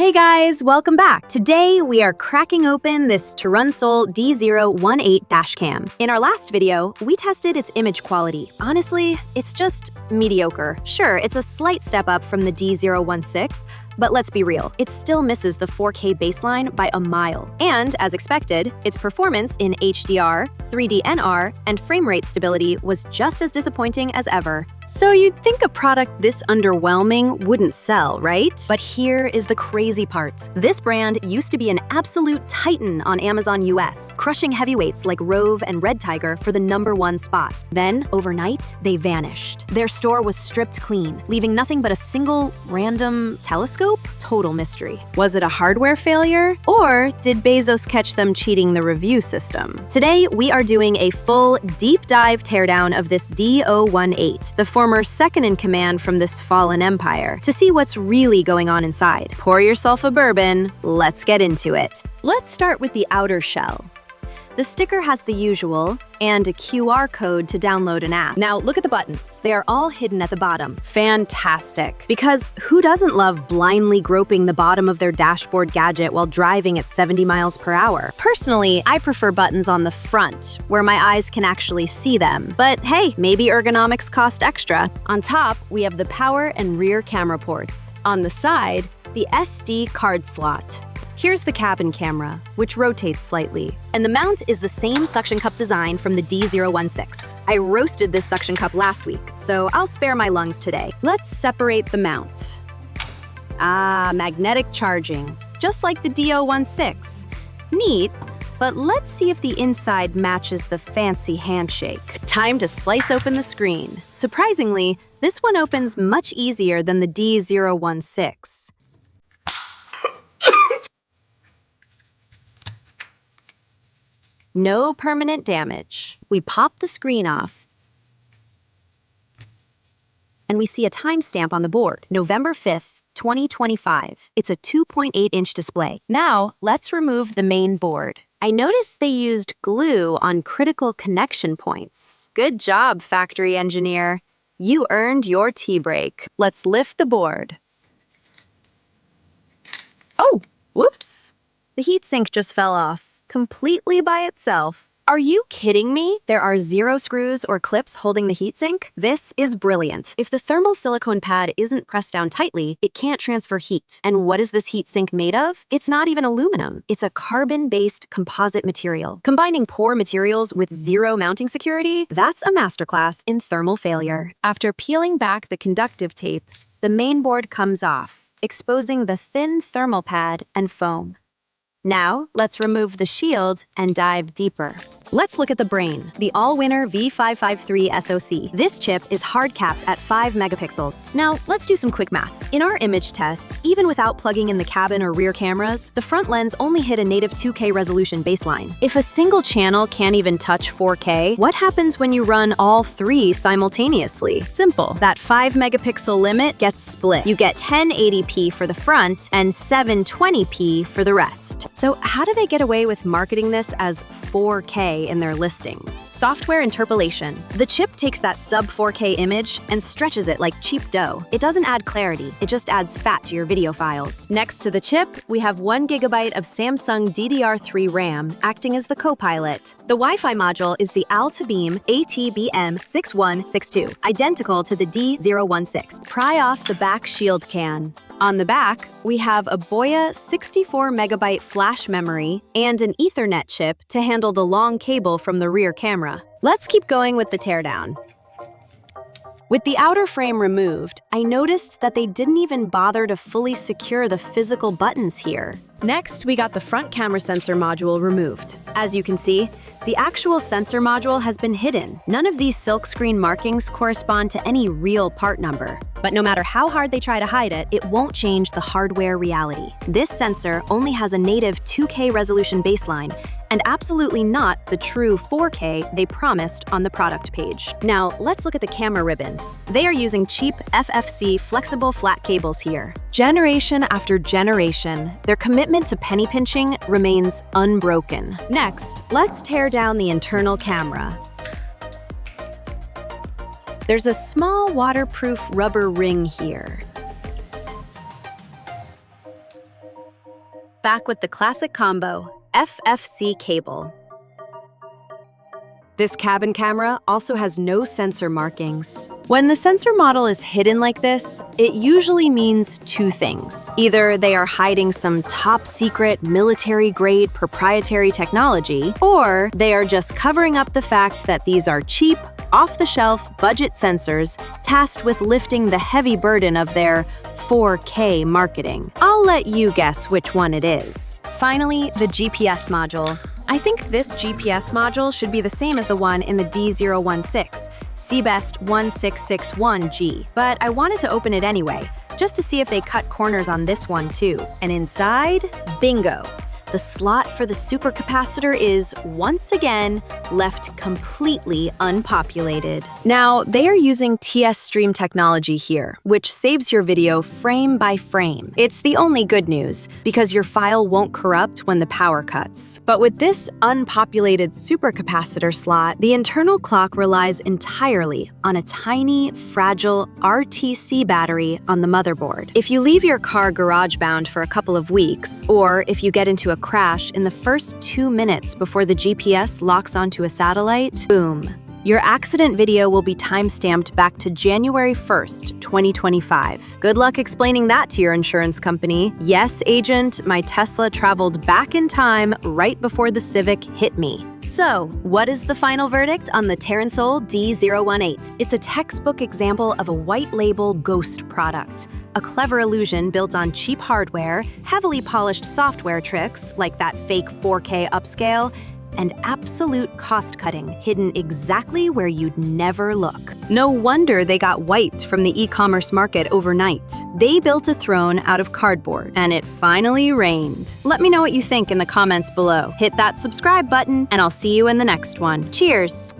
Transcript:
Hey guys, welcome back. Today we are cracking open this TERUNSOUL D018 dashcam. In our last video, we tested its image quality. Honestly, it's just mediocre. Sure, it's a slight step up from the D016, but let's be real, it still misses the 4K baseline by a mile. And, as expected, its performance in HDR, 3D NR, and frame rate stability was just as disappointing as ever. So you'd think a product this underwhelming wouldn't sell, right? But here is the crazy part. This brand used to be an absolute titan on Amazon US, crushing heavyweights like Rove and Red Tiger for the #1 spot. Then, overnight, they vanished. Their store was stripped clean, leaving nothing but a single random telescope? Total mystery. Was it a hardware failure? Or did Bezos catch them cheating the review system? Today, we are doing a full deep dive teardown of this D018, the former second-in-command from this fallen empire, to see what's really going on inside. Pour yourself a bourbon, let's get into it. Let's start with the outer shell. The sticker has the usual, and a QR code to download an app. Now look at the buttons. They are all hidden at the bottom. Fantastic. Because who doesn't love blindly groping the bottom of their dashboard gadget while driving at 70 miles per hour? Personally, I prefer buttons on the front, where my eyes can actually see them. But hey, maybe ergonomics cost extra. On top, we have the power and rear camera ports. On the side, the SD card slot. Here's the cabin camera, which rotates slightly. And the mount is the same suction cup design from the D016. I roasted this suction cup last week, so I'll spare my lungs today. Let's separate the mount. Magnetic charging, just like the D016. Neat, but let's see if the inside matches the fancy handshake. Time to slice open the screen. Surprisingly, this one opens much easier than the D016. No permanent damage. We pop the screen off, and we see a timestamp on the board, November 5th, 2025. It's a 2.8-inch display. Now, let's remove the main board. I noticed they used glue on critical connection points. Good job, factory engineer. You earned your tea break. Let's lift the board. Oh, whoops. The heatsink just fell off. Completely by itself. Are you kidding me? There are 0 screws or clips holding the heatsink? This is brilliant. If the thermal silicone pad isn't pressed down tightly, it can't transfer heat. And what is this heatsink made of? It's not even aluminum. It's a carbon-based composite material. Combining poor materials with 0 mounting security, that's a masterclass in thermal failure. After peeling back the conductive tape, the main board comes off, exposing the thin thermal pad and foam. Now, let's remove the shield and dive deeper. Let's look at the brain, the Allwinner V553 SoC. This chip is hard-capped at 5 megapixels. Now, let's do some quick math. In our image tests, even without plugging in the cabin or rear cameras, the front lens only hit a native 2K resolution baseline. If a single channel can't even touch 4K, what happens when you run all 3 simultaneously? Simple. That 5 megapixel limit gets split. You get 1080p for the front and 720p for the rest. So how do they get away with marketing this as 4K in their listings? Software interpolation. The chip takes that sub 4K image and stretches it like cheap dough. It doesn't add clarity, it just adds fat to your video files. Next to the chip, we have 1 GB of Samsung DDR3 RAM acting as the co-pilot. The Wi-Fi module is the Altabeam ATBM6162, identical to the D016. Pry off the back shield can. On the back, we have a Boya 64 megabyte flash memory and an Ethernet chip to handle the long cable from the rear camera. Let's keep going with the teardown. With the outer frame removed, I noticed that they didn't even bother to fully secure the physical buttons here. Next, we got the front camera sensor module removed. As you can see, the actual sensor module has been hidden. None of these silkscreen markings correspond to any real part number. But no matter how hard they try to hide it, it won't change the hardware reality. This sensor only has a native 2K resolution baseline and absolutely not the true 4K they promised on the product page. Now, let's look at the camera ribbons. They are using cheap FFC flexible flat cables here. Generation after generation, their commitment to penny pinching remains unbroken. Next, let's tear down the internal camera. There's a small waterproof rubber ring here. back with the classic combo, FFC cable. This cabin camera also has no sensor markings. When the sensor model is hidden like this, it usually means two things. Either they are hiding some top-secret, military-grade proprietary technology, or they are just covering up the fact that these are cheap, off-the-shelf budget sensors tasked with lifting the heavy burden of their 4K marketing. I'll let you guess which one it is. Finally, the GPS module. I think this GPS module should be the same as the one in the D016, CBEST 1661G, but I wanted to open it anyway, just to see if they cut corners on this one too. And inside, bingo! The slot for the supercapacitor is, once again, left completely unpopulated. Now, they are using TS Stream technology here, which saves your video frame by frame. It's the only good news, because your file won't corrupt when the power cuts. But with this unpopulated supercapacitor slot, the internal clock relies entirely on a tiny, fragile RTC battery on the motherboard. If you leave your car garage-bound for a couple of weeks, or if you get into a crash in the first 2 minutes before the GPS locks onto a satellite, boom. Your accident video will be time-stamped back to January 1st, 2025. Good luck explaining that to your insurance company. Yes, agent, my Tesla traveled back in time right before the Civic hit me. So, what is the final verdict on the TERUNSOUL D018? It's a textbook example of a white-label ghost product. A clever illusion built on cheap hardware, heavily polished software tricks, like that fake 4K upscale, and absolute cost-cutting hidden exactly where you'd never look. No wonder they got wiped from the e-commerce market overnight. They built a throne out of cardboard, and it finally rained. Let me know what you think in the comments below. Hit that subscribe button, and I'll see you in the next one. Cheers!